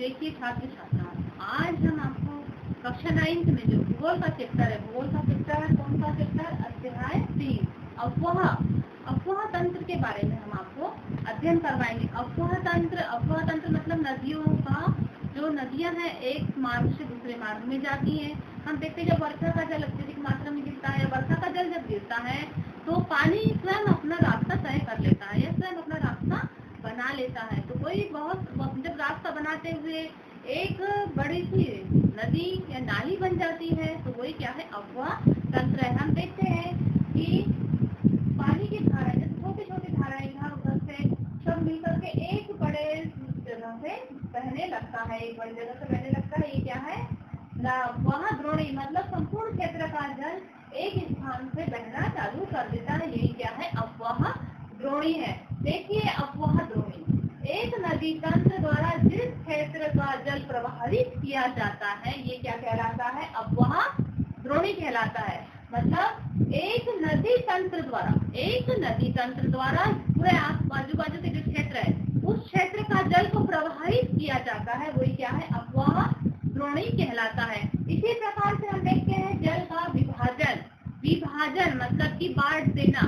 देखिए छात्र छात्राओं, आज हम आपको कक्षा 9 में जो भूगोल का चैप्टर है, भूगोल का चैप्टर है कौन सा चैप्टर, अध्याय 3 अफवाह तंत्र के बारे में हम आपको अध्ययन करवाएंगे। अफवाह तंत्र मतलब नदियों का, जो नदियां हैं एक मार्ग से दूसरे मार्ग में जाती हैं। हम देखते हैं जब वर्षा का जल अत्यधिक मात्रा में गिरता है, वर्षा का जल जब गिरता है तो पानी स्वयं अपना रास्ता तय कर लेता है या स्वयं अपना रास्ता बना लेता है। तो कोई जब रास्ता बनाते हुए एक बड़ी सी नदी या नाली बन जाती है तो वही क्या है, अफवाह तंत्र है। हम देखते हैं कि पानी की धाराएं, छोटी छोटी धाराएं इधर उधर से सब मिलकर के एक बड़े जगह से बहने लगता है, एक बड़ी जगह से बहने लगता है। ये क्या है, अफवाह द्रोणी, मतलब संपूर्ण क्षेत्र का जल एक स्थान से बहना चालू कर देता है। यही क्या है, अफवाह द्रोणी है। देखिए अफवाह द्रोणी, एक नदी तंत्र द्वारा जिस क्षेत्र का जल प्रवाहित किया जाता है ये क्या कहलाता है, अफवाह द्रोणी कहलाता है। मतलब एक नदी तंत्र द्वारा पूरे आजू बाजू के जो क्षेत्र है उस क्षेत्र का जल को प्रवाहित किया जाता है, वही क्या है, अफवाह द्रोणी कहलाता है। इसी प्रकार से हम देखते हैं जल का विभाजन मतलब कि बांट देना,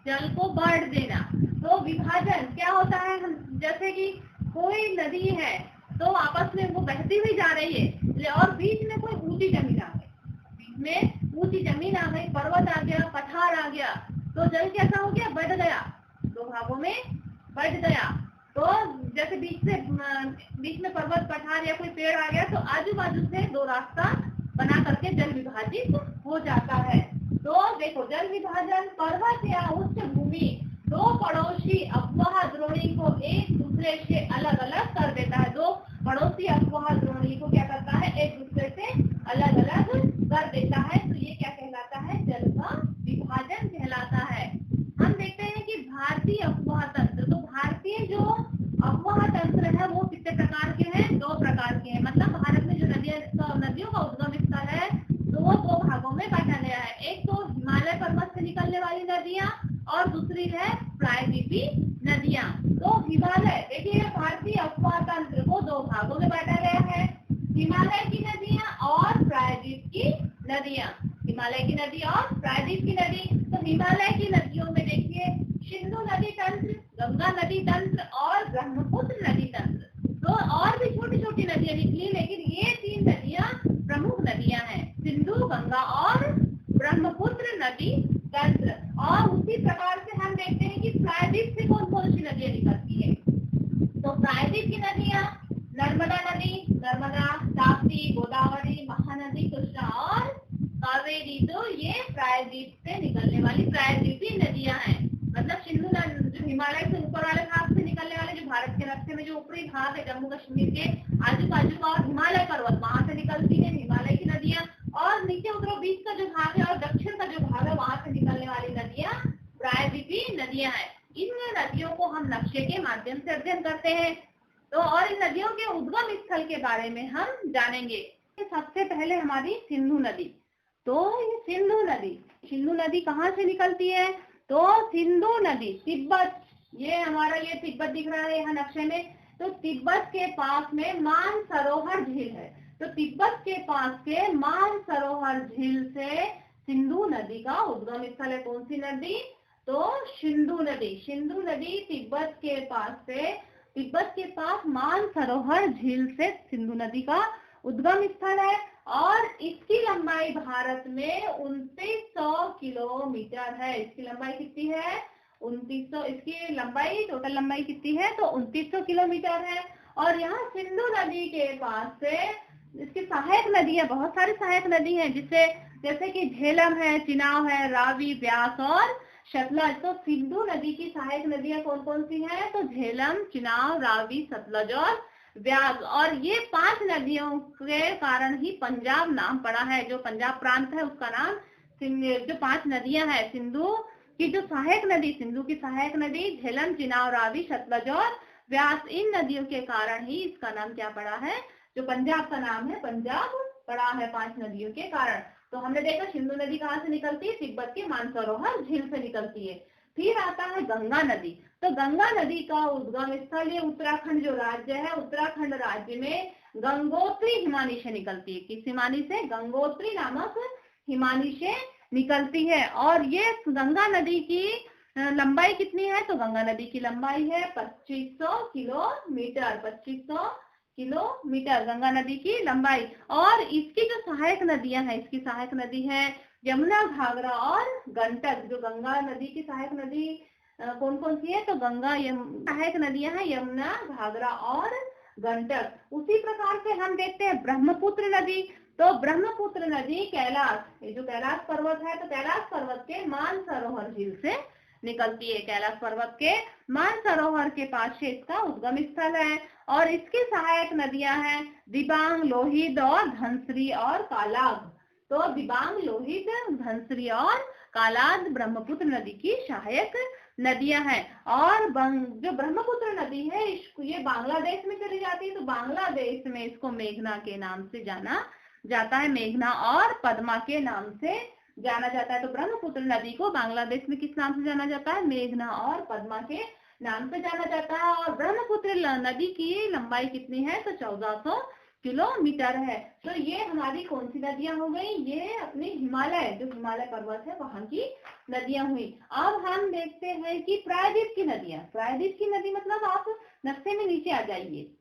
जल को बांट देना। तो विभाजन क्या होता है, हम जैसे कि कोई नदी है तो आपस में वो बहती हुई जा रही है और बीच में कोई ऊंची जमीन आ गई, पर्वत आ गया, पठार आ गया, तो जल कैसा हो गया, बढ़ गया, दो भागों में बढ़ गया। तो जैसे बीच में पर्वत पठार या कोई पेड़ आ गया तो आजू बाजू से दो रास्ता बना करके जल विभाजित हो जाता है। तो देखो जल विभाजन, पर्वत या उच्च भूमि दो पड़ोसी अफवाह द्रोणी को एक दूसरे से अलग अलग कर देता है। दो पड़ोसी अफवाह द्रोणी को क्या करता है, एक दूसरे से अलग अलग कर देता है। तो ये क्या कहलाता है, जल का विभाजन कहलाता है। हम देखते हैं कि भारतीय अफवाह तंत्र, तो भारतीय जो अफवाह तंत्र है वो कितने प्रकार के हैं, दो प्रकार के हैं। मतलब भारत में जो नदियों का उद्गम स्थल है तो वो दो भागों में बांटा गया है। एक तो हिमालय पर्वत से निकलने वाली नदियां और दूसरी है प्रायद्वीपी नदियां। तो हिमालय, देखिए भारतीय अफवाह तंत्र को दो भागों में बांटा गया है, हिमालय की नदियां और प्रायद्वीप की नदियां। हिमालय की नदी और प्रायद्वीप की नदी। तो हिमालय की नदियों में देखिए सिंधु नदी तंत्र, गंगा नदी तंत्र और ब्रह्मपुत्र नदी तंत्र। तो और भी छोटी छोटी नदियां निकली, लेकिन ये तीन नदियां प्रमुख नदियां हैं, सिंधु, गंगा और ब्रह्मपुत्र नदी तंत्र। और उसी प्रकार से हम देखते हैं कि प्रायद्वीप से कौन कौन सी नदियां निकलती है। तो प्रायद्वीप की नदियां नर्मदा, ताप्ती, गोदावरी, महानदी, कृष्णा और कावेरी। तो ये प्रायद्वीप से निकलने वाली प्रायद्वीपी नदियां हैं। मतलब सिंधु जो हिमालय से ऊपर वाले भाग से निकलने वाले, जो भारत के नक्शे में जो ऊपरी भाग है जम्मू कश्मीर के आजू बाजू का, और हिमालय पर्वत वहां से निकलती है हिमालय की नदियां। और नीचे उधर बीच का जो भाग है और दक्षिण का जो भाग है वहां से निकलने वाली नदियां प्रायद्वीपी नदियां हैं। इन नदियों को हम नक्शे के माध्यम से अध्ययन करते हैं। तो और इन नदियों के उद्गम स्थल के बारे में हम जानेंगे। सबसे पहले हमारी सिंधु नदी। तो ये सिंधु नदी कहाँ से निकलती है, तो सिंधु नदी तिब्बत, ये हमारा ये तिब्बत दिख रहा है यहाँ नक्शे में, तो तिब्बत के पास में मानसरोवर झील है। तो तिब्बत के पास के मानसरोवर झील से सिंधु नदी का उद्गम स्थल है। कौन सी नदी, तो सिंधु नदी तिब्बत के पास मानसरोवर झील से सिंधु नदी का उद्गम स्थल है। और इसकी लंबाई भारत में 2900 किलोमीटर है। इसकी लंबाई कितनी है, 2900। इसकी लंबाई, टोटल लंबाई कितनी है, तो 2900 किलोमीटर है। और यहाँ सिंधु नदी के पास से इसकी सहायक नदी है, बहुत सारी सहायक नदी है, जिससे जैसे कि झेलम है, चिनाब है, रावी, ब्यास और सतलज। तो सिंधु नदी की सहायक नदियां कौन कौन सी हैं, तो झेलम, चिनाब, रावी, सतलज और ब्यास। और ये 5 नदियों के कारण ही पंजाब नाम पड़ा है। जो पंजाब प्रांत है उसका नाम, जो 5 नदियां हैं सिंधु की जो सहायक नदी, सिंधु की सहायक नदी झेलम, चिनाब, रावी, सतलज और व्यास, इन नदियों के कारण ही इसका नाम क्या पड़ा है, जो पंजाब का नाम है, पंजाब पड़ा है 5 नदियों के कारण। तो हमने देखा सिंधु नदी कहाँ से निकलती है, तिब्बत के मानसरोवर झील से निकलती है। फिर आता है गंगा नदी। तो गंगा नदी का उद्गम स्थल ये उत्तराखंड जो राज्य है, उत्तराखंड राज्य में गंगोत्री हिमानी से निकलती है। किस हिमानी से? गंगोत्री नामक हिमानी से निकलती है। और ये गंगा नदी की लंबाई कितनी है? तो गंगा नदी की लंबाई है 2500 किलोमीटर। 2500 किलोमीटर गंगा नदी की लंबाई। और इसकी जो सहायक नदियां हैं, इसकी सहायक नदी है यमुना, घाघरा और गंडक। जो गंगा नदी की सहायक नदी कौन कौन सी है? तो गंगा सहायक नदियां हैं यमुना, घाघरा और गंडक। उसी प्रकार से हम देखते हैं ब्रह्मपुत्र नदी। तो ब्रह्मपुत्र नदी कैलाश, ये जो कैलाश पर्वत है, तो कैलाश पर्वत के मानसरोवर झील से निकलती है। कैलाश पर्वत के मानसरोवर के पास से इसका उद्गम स्थल है। और इसकी सहायक नदियां हैं दिबांग, लोहित और धनसरी और कालाग। तो दिबांग, लोहित, धनसरी और कालाद ब्रह्मपुत्र नदी की सहायक नदियां हैं। और जो ब्रह्मपुत्र नदी है ये बांग्लादेश में चली जाती है। तो बांग्लादेश में इसको मेघना के नाम से जाना जाता है, मेघना और पद्मा के नाम से जाना जाता है। तो ब्रह्मपुत्र नदी को बांग्लादेश में किस नाम से जाना जाता है? मेघना और पद्मा के नाम से जाना जाता है। और ब्रह्मपुत्र नदी की लंबाई कितनी है? तो 1400 किलोमीटर है। तो ये हमारी कौन सी नदियां हो गई? ये अपनी हिमालय, जो हिमालय पर्वत है वहां की नदियां हुई। अब हम देखते हैं कि प्रायद्वीप की नदियां। प्रायद्वीप की नदी मतलब आप नक्शे में नीचे आ जाइए।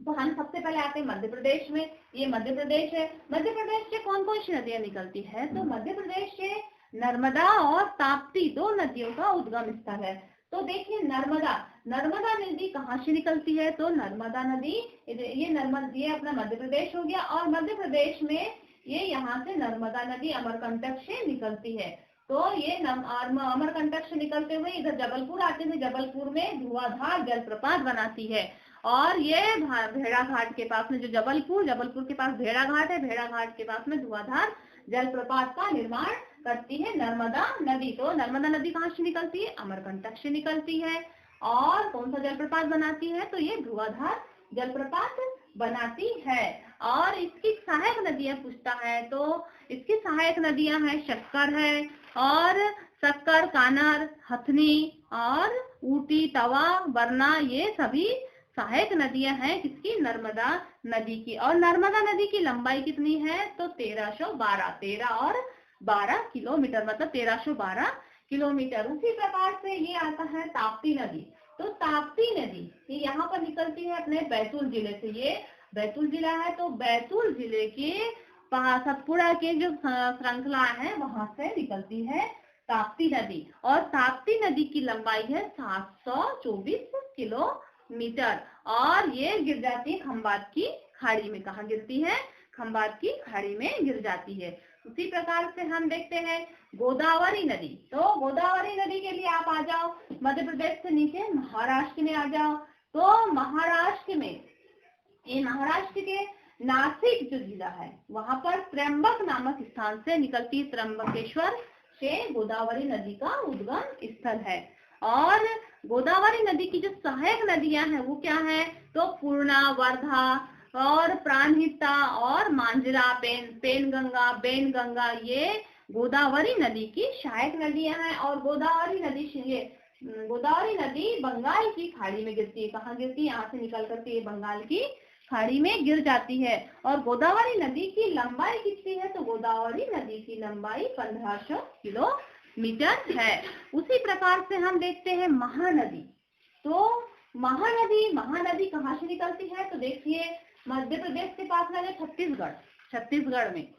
तो हम सबसे पहले आते हैं मध्य प्रदेश में। ये मध्य प्रदेश है। मध्य प्रदेश से कौन कौन सी नदियां निकलती है? तो मध्य प्रदेश से नर्मदा और ताप्ती दो नदियों का उद्गम स्थल है। तो देखिए नर्मदा नदी कहाँ से निकलती है? तो नर्मदा नदी ये अपना मध्य प्रदेश हो गया। और मध्य प्रदेश में ये यहाँ से नर्मदा नदी अमरकंटक से निकलती है। तो ये अमरकंटक से निकलते हुए इधर जबलपुर आते हैं। जबलपुर में धुआंधार जलप्रपात बनाती है। और ये भेड़ा घाट के पास में जो जबलपुर के पास भेड़ा घाट है, भेड़ा घाट के पास में धुआंधार जलप्रपात का निर्माण करती है नर्मदा नदी। तो नर्मदा नदी कहाँ से निकलती है? अमरकंटक से निकलती है। और कौन सा जलप्रपात बनाती है? तो ये धुआंधार जलप्रपात बनाती है। और इसकी सहायक नदियां पूछता है, तो इसकी सहायक नदियां हैं शक्कर है, और शक्कर, कानर, हथनी और ऊटी, तवा, बरना, ये सभी सहायक नदियां हैं किसकी? नर्मदा नदी की। और नर्मदा नदी की लंबाई कितनी है? तो 1312 किलोमीटर, मतलब 1312 किलोमीटर। उसी प्रकार से ये आता है ताप्ती नदी। तो ताप्ती नदी ये यहाँ पर निकलती है अपने बैतूल जिले से। ये बैतूल जिला है, तो बैतूल जिले के सतपुड़ा के जो श्रृंखला है वहां से निकलती है ताप्ती नदी। और ताप्ती नदी की लंबाई है 724 किलोमीटर। और ये गिर जाती है खंबात की खाड़ी में। कहाँ गिरती है? खंबात की खाड़ी में गिर जाती है। उसी प्रकार से हम देखते हैं गोदावरी नदी। तो गोदावरी नदी के लिए आप आ जाओ मध्य प्रदेश से नीचे महाराष्ट्र में आ जाओ। तो महाराष्ट्र में, ये महाराष्ट्र के नासिक जो जिला है वहां पर त्र्यंबक नामक स्थान से निकलती त्र्यंबकेश्वर से गोदावरी नदी का उद्गम स्थल है। और गोदावरी नदी की जो सहायक नदियां हैं वो क्या है? तो पूर्णा, वर्धा और प्राणहिता और मांजरा, पेनगंगा, बेनगंगा, ये गोदावरी नदी की सहायक नदियां हैं। और गोदावरी नदी बंगाल की खाड़ी में गिरती है। कहाँ गिरती है? यहाँ से निकल करके ये बंगाल की खाड़ी में गिर जाती है। और गोदावरी नदी की लंबाई कितनी है? तो गोदावरी नदी की लंबाई 1500 किलोमीटर है। उसी प्रकार से हम देखते हैं महानदी। तो महानदी कहाँ से निकलती है? तो देखिए मध्य प्रदेश के पास लगे छत्तीसगढ़ में।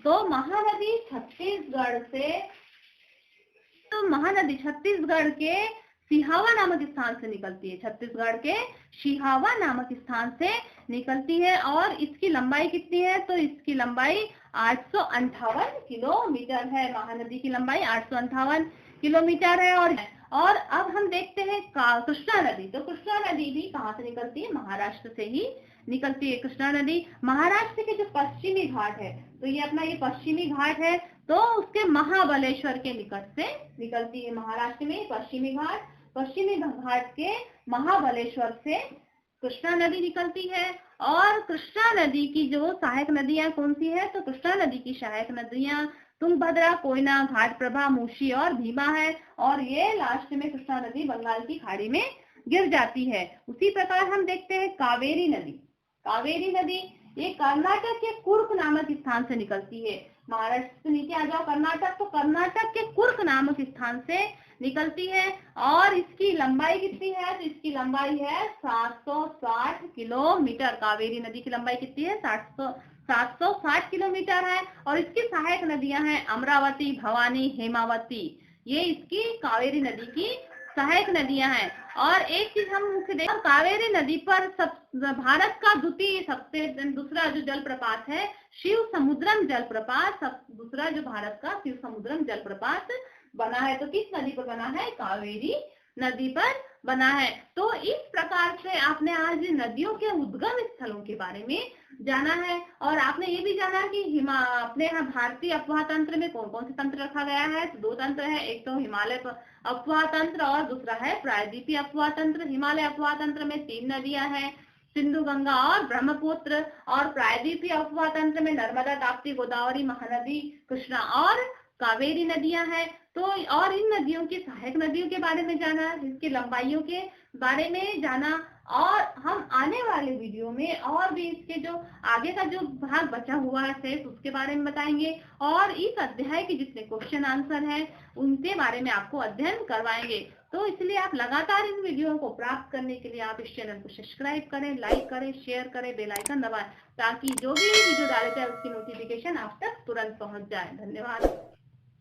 तो महानदी छत्तीसगढ़ के सिहावा नामक स्थान से निकलती है। छत्तीसगढ़ के सिहावा नामक स्थान से निकलती है। और इसकी लंबाई कितनी है? तो इसकी लंबाई 858 किलोमीटर है। महानदी की लंबाई 858 किलोमीटर है। और अब हम देखते हैं कृष्णा नदी। तो कृष्णा नदी भी कहाँ से निकलती है? महाराष्ट्र से ही निकलती है कृष्णा नदी। महाराष्ट्र के जो पश्चिमी घाट है, तो ये अपना ये पश्चिमी घाट है, तो उसके महाबलेश्वर के निकट से निकलती है। महाराष्ट्र में पश्चिमी घाट के महाबलेश्वर से कृष्णा नदी निकलती है। और कृष्णा नदी की जो सहायक नदियां कौन सी है? तो कृष्णा नदी की सहायक नदियां तुंगभद्रा, कोयना, घाटप्रभा, मूसी और भीमा है। और ये लास्ट में कृष्णा नदी बंगाल की खाड़ी में गिर जाती है। उसी प्रकार हम देखते हैं कावेरी नदी। कावेरी नदी ये कर्नाटक के कुर्क नामक स्थान से निकलती है। महाराष्ट्र से नीचे आ जाओ कर्नाटक, तो कर्नाटक के कुर्क नामक स्थान से निकलती है। और इसकी लंबाई कितनी है? तो इसकी लंबाई है 760 किलोमीटर। कावेरी नदी की लंबाई कितनी है? 760 किलोमीटर है। और इसकी सहायक नदियां हैं अमरावती, भवानी, हेमावती। ये इसकी कावेरी नदी की सहायक नदियां हैं। और एक चीज हम मुख्य देखें, कावेरी नदी पर भारत का द्वितीय सबसे दूसरा जो जलप्रपात है शिव समुद्रम जलप्रपात, दूसरा जो भारत का शिव समुद्रम जलप्रपात बना है। तो किस नदी पर बना है? कावेरी नदी पर बना है। तो इस प्रकार से आपने आज नदियों के उद्गम स्थलों के बारे में जाना है। और आपने ये भी जाना कि अपने यहाँ भारतीय अफवाह तंत्र में कौन कौन से तंत्र रखा गया है। तो 2 तंत्र है, एक तो हिमालय अफवाह तंत्र और दूसरा है प्रायद्वीपीय अफवाह तंत्र। हिमालय अफवाह तंत्र में 3 नदियां हैं, सिंधु, गंगा और ब्रह्मपुत्र। और प्रायद्वीपीय अफवाह तंत्र में नर्मदा, ताप्ती, गोदावरी, महानदी, कृष्णा और कावेरी नदियां हैं। तो और इन नदियों की सहायक नदियों के बारे में जाना, इसकी लंबाइयों के बारे में जाना। और हम आने वाले वीडियो में और भी इसके जो आगे का जो भाग बचा हुआ है शेष उसके बारे में बताएंगे। और इस अध्याय के जितने क्वेश्चन आंसर हैं उनके बारे में आपको अध्ययन करवाएंगे। तो इसलिए आप लगातार इन वीडियो को प्राप्त करने के लिए आप इस चैनल को सब्सक्राइब करें, लाइक करें, शेयर करें, बेल आइकन दबाएं, ताकि जो भी वीडियो डालते हैं उसकी नोटिफिकेशन आप तक तुरंत पहुंच जाए। धन्यवाद।